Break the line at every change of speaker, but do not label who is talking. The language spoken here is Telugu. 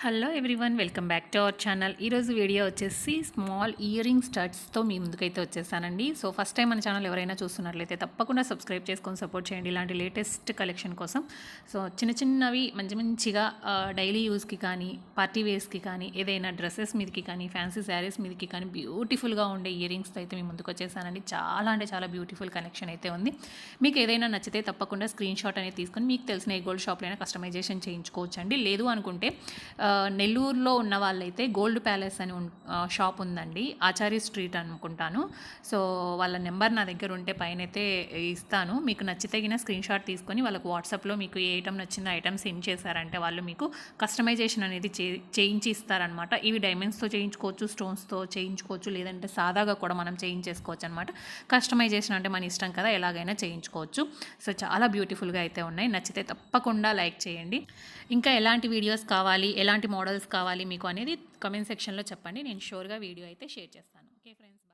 Hello everyone, welcome back to our channel. ఈరోజు వీడియో వచ్చేసి స్మాల్ ఇయర్ రింగ్ స్టడ్స్తో మీ ముందుకైతే వచ్చేసానండి. సో ఫస్ట్ టైం మన ఛానల్ ఎవరైనా చూస్తున్నట్లయితే తప్పకుండా సబ్స్క్రైబ్ చేసుకొని సపోర్ట్ చేయండి ఇలాంటి లేటెస్ట్ కలెక్షన్ కోసం. సో చిన్నవి మంచిగా డైలీ యూస్కి కానీ, పార్టీ వేర్స్కి కానీ, ఏదైనా డ్రెస్సెస్ మీదకి కానీ, ఫ్యాన్సీ శారీస్ మీదకి కానీ బ్యూటిఫుల్గా ఉండే ఇయర్ రింగ్స్తో అయితే మీ ముందుకు వచ్చేసానండి. చాలా బ్యూటిఫుల్ కలెక్షన్ అయితే ఉంది. మీకు ఏదైనా నచ్చితే తప్పకుండా స్క్రీన్ షాట్ అనేది తీసుకొని మీకు తెలిసిన ఏ గోల్డ్ షాప్లో అయినా కస్టమైజేషన్ చేయించుకోవచ్చండి. లేదు అనుకుంటే నెల్లూరులో ఉన్న వాళ్ళైతే గోల్డ్ ప్యాలెస్ అని షాప్ ఉందండి, ఆచార్య స్ట్రీట్ అనుకుంటాను. సో వాళ్ళ నెంబర్ నా దగ్గర ఉంటే పైన అయితే ఇస్తాను. మీకు నచ్చితే స్క్రీన్ షాట్ తీసుకొని వాళ్ళకు వాట్సాప్లో మీకు ఏ ఐటమ్ నచ్చిందో ఐటమ్ సెండ్ చేశారంటే వాళ్ళు మీకు కస్టమైజేషన్ అనేది చేయించి ఇస్తారనమాట. ఇవి డైమండ్స్తో చేయించుకోవచ్చు, స్టోన్స్తో చేయించుకోవచ్చు, లేదంటే సాదాగా కూడా మనం చేయించేసుకోవచ్చు అనమాట. కస్టమైజేషన్ అంటే మన ఇష్టం కదా, ఎలాగైనా చేయించుకోవచ్చు. సో చాలా బ్యూటిఫుల్గా అయితే ఉన్నాయి. నచ్చితే తప్పకుండా లైక్ చేయండి. ఇంకా ఎలాంటి వీడియోస్ కావాలి, ఎలాంటి మోడల్స్ కావాలి మీకు అనేది కామెంట్ సెక్షన్లో చెప్పండి. నేను షూర్గా వీడియో అయితే షేర్ చేస్తాను. Okay friends.